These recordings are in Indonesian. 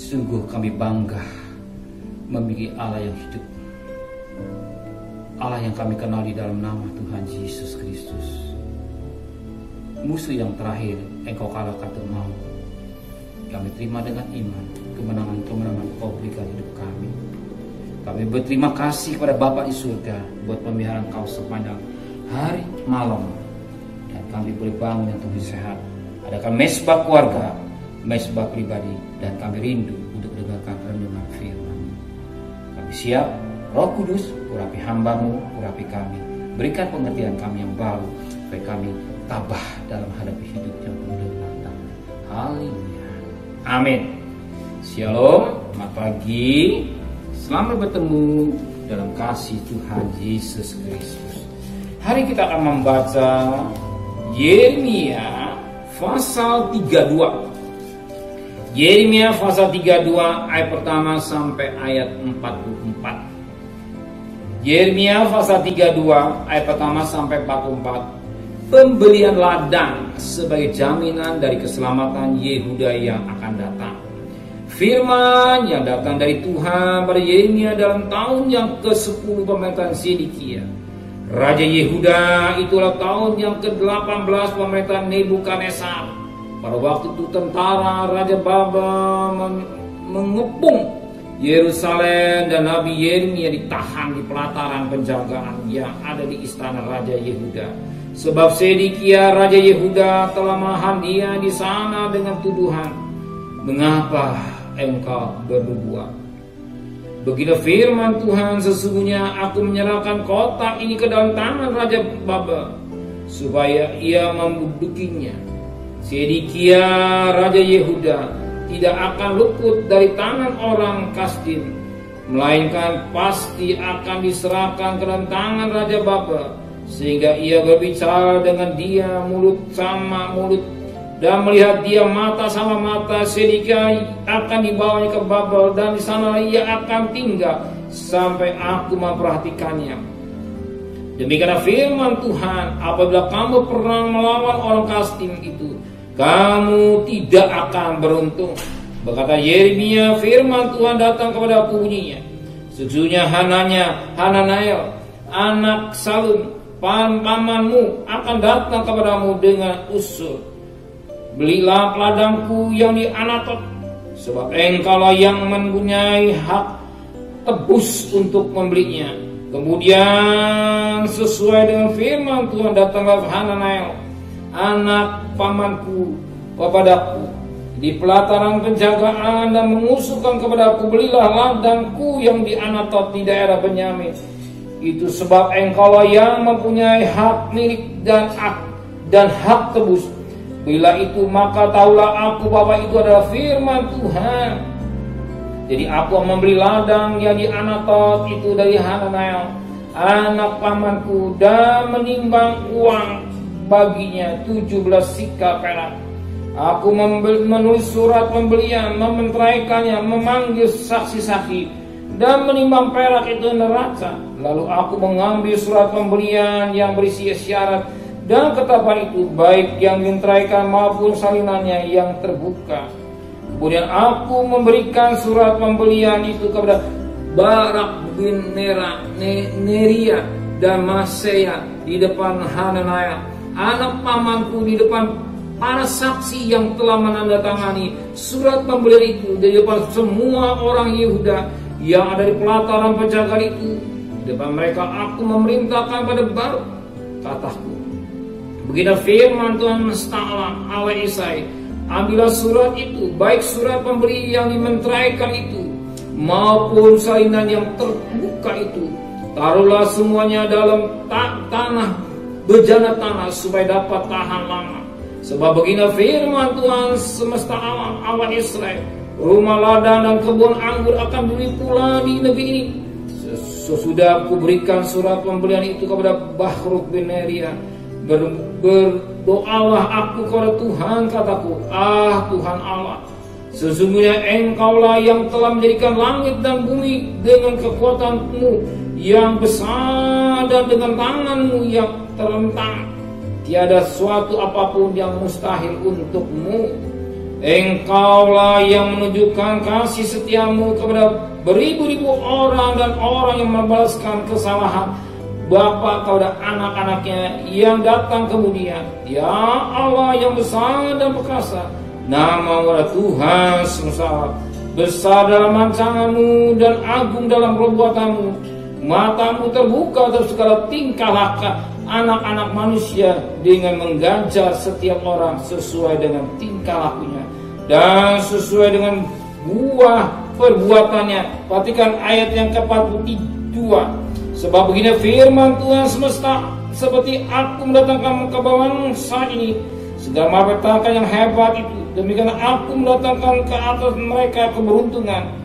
Sungguh kami bangga memiliki Allah yang hidup, Allah yang kami kenal di dalam nama Tuhan Yesus Kristus. Musuh yang terakhir Engkau kalahkan maut. Kami terima dengan iman kemenangan-kemenangan Kau berikan hidup kami. Kami berterima kasih kepada Bapa di surga buat pemeliharaan Kau sepanjang hari malam, dan kami boleh bangun yang tubuh sehat, adakan mesbah keluarga, mesbah pribadi, dan kami rindu untuk mendengarkan renungan firman. Kami siap, Roh Kudus, urapi hamba-Mu, urapi kami, berikan pengertian kami yang baru, supaya kami tabah dalam hadapi hidup yang penuh dengan tantangan. Haleluya, amin. Shalom, selamat pagi, selamat bertemu dalam kasih Tuhan Yesus Kristus. Hari kita akan membaca Yeremia pasal 32. Yeremia pasal 32 ayat pertama sampai ayat 44. Yeremia pasal 32 ayat pertama sampai 44. Pembelian ladang sebagai jaminan dari keselamatan Yehuda yang akan datang. Firman yang datang dari Tuhan pada Yeremia dalam tahun yang ke-10 pemerintahan Sedekia Raja Yehuda. Itulah tahun yang ke-18 pemerintahan Nebukadnezar. Pada waktu itu tentara Raja Babel mengepung Yerusalem, dan Nabi Yeremia ditahan di pelataran penjagaan yang ada di istana Raja Yehuda. Sebab Sedekia Raja Yehuda telah menahan dia di sana dengan tuduhan, "Mengapa engkau berbuat? Begini firman Tuhan, sesungguhnya aku menyerahkan kota ini ke dalam tangan Raja Babel, supaya ia mendudukinya. Sedekia Raja Yehuda tidak akan luput dari tangan orang Kasdim, melainkan pasti akan diserahkan ke dalam tangan Raja Babel, sehingga ia berbicara dengan dia mulut sama mulut, dan melihat dia mata sama mata. Sedekia akan dibawanya ke Babel, dan di sana ia akan tinggal sampai aku memperhatikannya. Demikianlah firman Tuhan, apabila kamu perang melawan orang Kasdim itu, kamu tidak akan beruntung. Berkata Yeremia, firman Tuhan datang kepada aku bunyinya, sesungguhnya Hananiah anak Salum pamanmu akan datang kepadamu dengan usul, belilah ladangku yang di Anatot, sebab engkaulah yang mempunyai hak tebus untuk membelinya. Kemudian sesuai dengan firman Tuhan datanglah Hananiah anak pamanku kepadaku di pelataran penjagaan dan mengusulkan kepadaku, belilah ladangku yang di Anatot di daerah Benyamin itu, sebab engkaulah yang mempunyai hak milik dan hak tebus. Bila itu maka taulah aku bahwa itu adalah firman Tuhan. Jadi aku membeli ladang yang di Anatot itu dari Hananiah anak pamanku, dan menimbang uang baginya 17 sikal perak. Aku menulis surat pembelian, mementeraikannya, memanggil saksi-saksi, dan menimbang perak itu neraca. Lalu aku mengambil surat pembelian yang berisi syarat dan ketetapan itu, baik yang dimenteraikan maupun salinannya yang terbuka. Kemudian aku memberikan surat pembelian itu kepada Barak bin Neria dan Maseya di depan Hananiah anak pamanku, di depan para saksi yang telah menandatangani surat pembelian itu, di depan semua orang Yehuda yang ada di pelataran penjagaan itu. Di depan mereka aku memerintahkan pada Baruk, kataku, begini firman Tuhan Ta'ala Allah Isai, ambillah surat itu, baik surat pembeli yang dimenteraikan itu maupun salinan yang terbuka itu, taruhlah semuanya dalam tanah, bejana tanah, supaya dapat tahan lama. Sebab begini firman Tuhan semesta alam Allah Israel, rumah ladang dan kebun anggur akan dibeli pula di negeri ini. Sesudah aku berikan surat pembelian itu kepada Bahruk bin Neria, berdoalah aku kepada Tuhan, kataku, Tuhan Allah, sesungguhnya engkaulah yang telah menjadikan langit dan bumi dengan kekuatanmu yang besar dan dengan tanganmu yang terlentang. Tiada suatu apapun yang mustahil untukmu. Engkaulah yang menunjukkan kasih setiamu kepada beribu-ribu orang dan orang yang membalaskan kesalahan bapa kepada anak-anaknya yang datang kemudian. Ya Allah yang besar dan perkasa, nama Tuhan semesta, besar dalam rancanganmu dan agung dalam perbuatanmu. Matamu terbuka terhadap segala tingkah laku anak-anak manusia dengan mengganjar setiap orang sesuai dengan tingkah lakunya dan sesuai dengan buah perbuatannya. Perhatikan ayat yang ke-42. Sebab begini firman Tuhan semesta, seperti aku mendatangkan ke bangsa ini segala malapetaka yang hebat itu, demikian aku mendatangkan ke atas mereka keberuntungan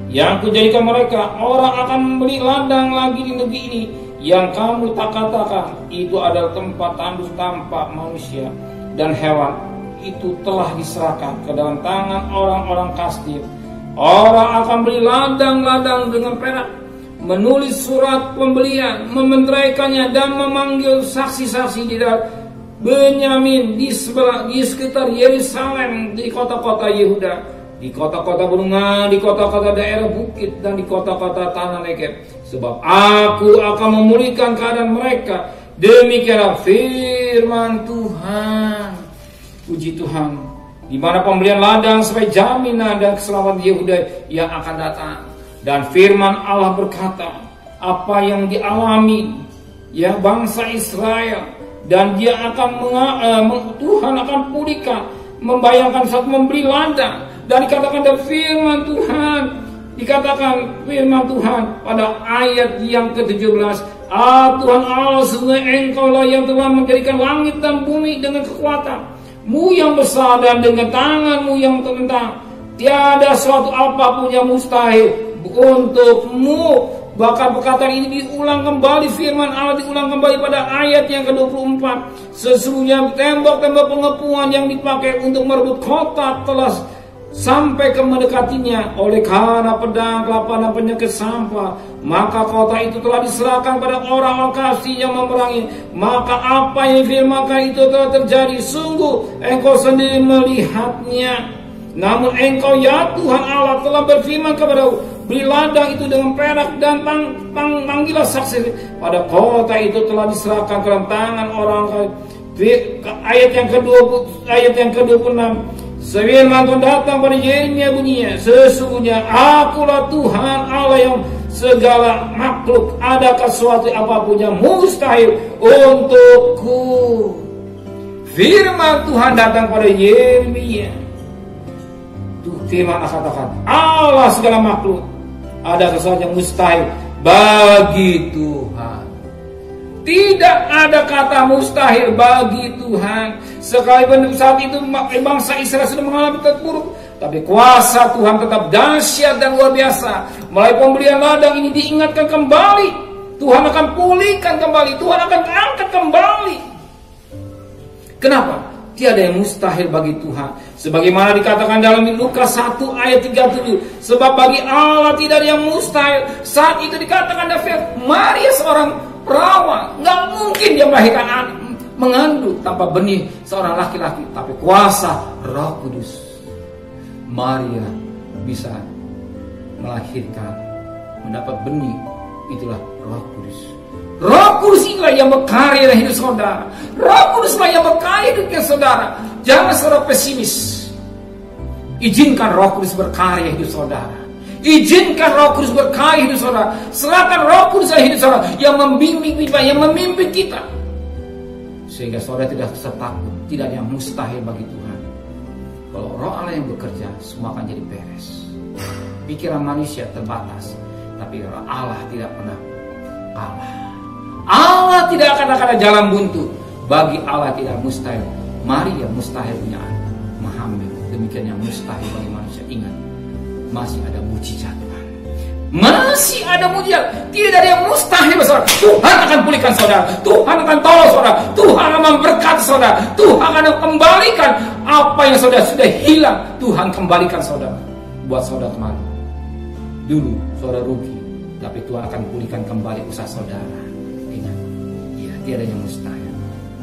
yang kujadikan mereka orang akan membeli ladang lagi di negeri ini yang kamu tak katakan itu adalah tempat tandus tampak manusia dan hewan. Itu telah diserahkan ke dalam tangan orang-orang Kasdim. Orang akan beli ladang-ladang dengan perak, menulis surat pembelian, mementeraikannya dan memanggil saksi-saksi di dalam Benyamin, di sekitar Yerusalem, di kota-kota Yehuda, di kota-kota gunungan, di kota-kota daerah bukit, dan di kota-kota tanah Negeb. Sebab aku akan memulihkan keadaan mereka. Demikianlah firman Tuhan. Puji Tuhan. Di mana pembelian ladang sebagai jaminan dan keselamatan Yehuda yang akan datang. Dan firman Allah berkata, apa yang dialami ya bangsa Israel, dan dia akan Tuhan akan pulihkan, membayangkan saat membeli ladang. Dan dikatakan dari firman Tuhan, dikatakan firman Tuhan pada ayat yang ke-17, Tuhan Allah, sesungguhnya Engkaulah yang telah menjadikan langit dan bumi dengan kekuatanmu yang besar dan dengan tanganmu yang terentang. Tiada suatu apapun yang mustahil untukmu. Bahkan perkataan ini diulang kembali, firman Allah diulang kembali pada ayat yang ke-24. Sesungguhnya tembok-tembok pengepungan yang dipakai untuk merebut kota telah sampai ke mendekatinya oleh karena pedang, kelaparan, penyakit, sampah. Maka kota itu telah diserahkan pada orang-orang Kasdim yang memerangi. Maka apa yang difirmankan itu telah terjadi. Sungguh engkau sendiri melihatnya. Namun engkau ya Tuhan Allah telah berfirman kepadaku, beli ladang itu dengan perak dan panggillah saksi. Pada kota itu telah diserahkan ke dalam tangan orang. Ayat yang ke-26. Firman Tuhan datang pada Yeremia bunyinya, sesungguhnya akulah Tuhan Allah yang segala makhluk, adakah suatu apapun yang mustahil untukku. Firman Tuhan datang pada Yeremia. Firman Allah katakan, Allah segala makhluk, adakah suatu yang mustahil bagi Tuhan. Tidak ada kata mustahil bagi Tuhan. Sekalipun saat itu bangsa Israel sudah mengalami terpuruk, tapi kuasa Tuhan tetap dahsyat dan luar biasa. Melalui pembelian ladang ini diingatkan kembali, Tuhan akan pulihkan kembali, Tuhan akan angkat kembali. Kenapa? Tiada yang mustahil bagi Tuhan. Sebagaimana dikatakan dalam Lukas 1 ayat 37. Sebab bagi Allah tidak ada yang mustahil. Saat itu dikatakan Maria seorang perawan, nggak mungkin dia melahirkan anak, mengandung tanpa benih seorang laki-laki. Tapi kuasa Roh Kudus, Maria bisa melahirkan, mendapat benih. Itulah Roh Kudus. Roh Kudus inilah yang berkarya dalam hidup saudara. Roh Kuduslah yang berkarya dalam hidup saudara. Jangan saudara pesimis. Izinkan Roh Kudus berkarya hidup saudara. Izinkan Roh Kudus berkarya hidup saudara. Serahkan Roh Kudus dalam hidup saudara yang membimbing kita, yang memimpin kita, sehingga saudara tidak usah takut. Tidak ada yang mustahil bagi Tuhan. Kalau Roh Allah yang bekerja, semua akan jadi beres. Pikiran manusia terbatas, tapi Roh Allah tidak pernah kalah. Allah tidak akan ada jalan buntu. Bagi Allah tidak mustahil. Maria mustahil punya anak, menghamil. Demikian yang mustahil bagi manusia. Ingat, masih ada mujizat Tuhan. Masih ada mujizat. Tidak ada yang mustahil saudara. Tuhan akan pulihkan saudara. Tuhan akan tolong saudara. Tuhan akan memberkati saudara. Tuhan akan kembalikan apa yang saudara sudah hilang. Tuhan kembalikan saudara. Buat saudara kembali. Dulu saudara rugi, tapi Tuhan akan pulihkan kembali usaha saudara. Ingat, iya, tiada yang mustahil.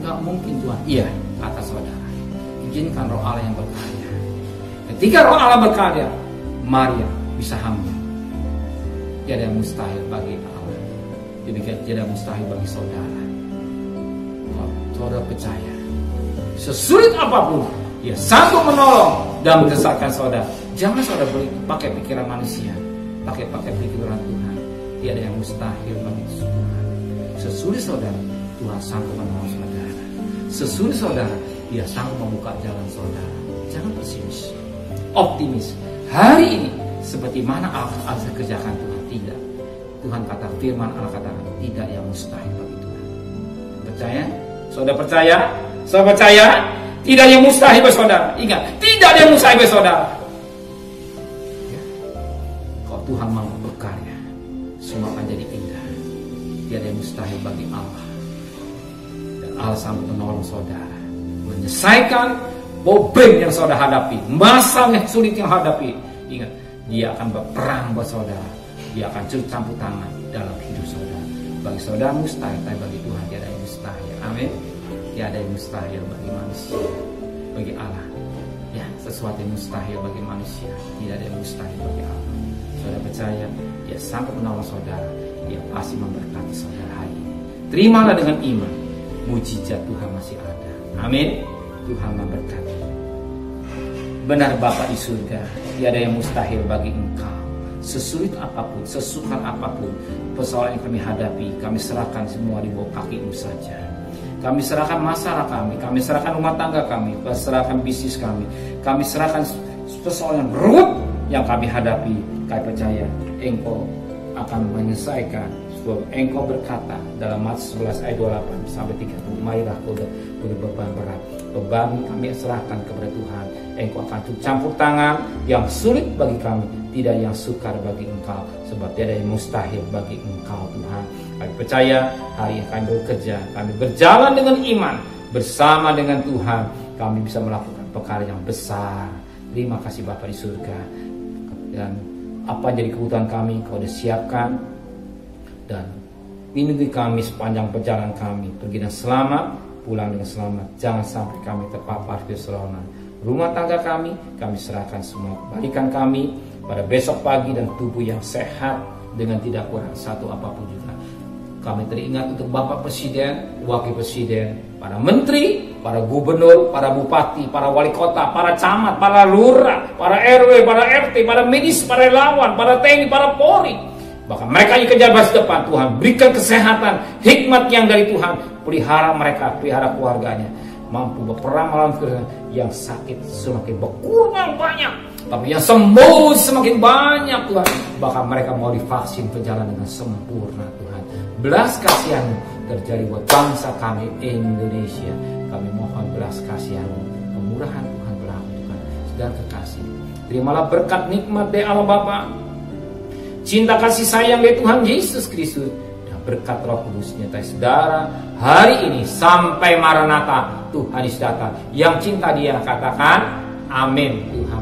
Nggak mungkin Tuhan. Iya, kata saudara. Izinkan Roh Allah yang berkarya. Ketika Roh Allah berkarya, Maria bisa hamil. Tiada yang mustahil bagi Allah. Demikian tiada mustahil bagi saudara. Kalau saudara percaya, sesulit apapun, Dia sanggup menolong dan membesarkan saudara. Jangan saudara pakai pikiran manusia, pakai pikiran Tuhan. Tiada yang mustahil bagi Tuhan. Sesulit saudara, Tuhan sanggup menolong saudara. Sesulit saudara, Dia sanggup membuka jalan saudara. Jangan pesimis, optimis. Hari ini seperti mana Allah kerjakan Tuhan, tidak. Tuhan kata, firman Allah katakan, tidak yang mustahil bagi Tuhan. Percaya? Saudara percaya? Saya percaya. Tidak yang mustahil bagi saudara. Ingat, tidak ada yang mustahil bagi saudara. Ya. Kalau Tuhan mau berkarya, semua akan jadi indah. Tidak ada yang mustahil bagi Allah. Dan Allah sanggup menolong saudara, menyelesaikan problem yang saudara hadapi, masalah yang sulit yang hadapi. Ingat, Dia akan berperang buat saudara. Dia akan campur tangan dalam hidup saudara. Bagi saudara mustahil, tapi bagi Tuhan tidak ada yang mustahil. Amin. Tiada yang mustahil bagi manusia, bagi Allah. Ya, sesuatu yang mustahil bagi manusia, tidak ada yang mustahil bagi Allah. Saudara percaya, Dia sanggup menolong saudara. Dia pasti memberkati saudara hari ini. Terimalah dengan iman, mujizat Tuhan masih ada. Amin. Tuhan memberkati. Benar Bapa di surga, tiada yang mustahil bagi Engkau. Sesulit apapun, sesukar apapun persoalan yang kami hadapi, kami serahkan semua di bawah kaki-Mu saja. Kami serahkan masalah kami serahkan rumah tangga kami serahkan bisnis kami serahkan persoalan berat yang kami hadapi. Kami percaya Engkau akan menyelesaikan. Sebab Engkau berkata dalam Matius 11 ayat 28 sampai 30, marilah kau punya beban berat, beban kami serahkan kepada Tuhan. Engkau akan campur tangan yang sulit bagi kami, tidak yang sukar bagi Engkau, sebab tiada yang mustahil bagi Engkau Tuhan. Kami percaya hari ini kami bekerja, kami berjalan dengan iman bersama dengan Tuhan, kami bisa melakukan perkara yang besar. Terima kasih Bapa di surga. Dan apa jadi kebutuhan kami, Kau sudah siapkan. Dan lindungi kami sepanjang perjalanan kami, pergi dengan selamat, pulang dengan selamat. Jangan sampai kami terpapar keseronan. Rumah tangga kami serahkan semua. Balikan kami pada besok pagi dan tubuh yang sehat dengan tidak kurang satu apapun juga. Kami teringat untuk Bapak Presiden, Wakil Presiden, para Menteri, para Gubernur, para Bupati, para Wali Kota, para Camat, para Lurah, para RW, para RT, para medis, para relawan, para TNI, para Polri. Bahkan mereka yang kejar masa depan, Tuhan berikan kesehatan, hikmat yang dari Tuhan. Pelihara mereka, pelihara keluarganya. Mampu berperang melawan kesulitan. Yang sakit semakin berkurang banyak, tapi yang sembuh semakin banyak Tuhan. Bahkan mereka mau divaksin berjalan dengan sempurna Tuhan. Belas kasihan-Mu terjadi buat bangsa kami Indonesia. Kami mohon belas kasihan-Mu, kemurahan Tuhan berlaku Tuhan. Saudara kekasih, terimalah berkat nikmat dari Allah Bapa, cinta kasih sayang dari Tuhan Yesus Kristus, dan berkat Roh Kudus nyertai saudara hari ini sampai Maranatha, Tuhan Yesus datang. Yang cinta Dia katakan amin. Tuhan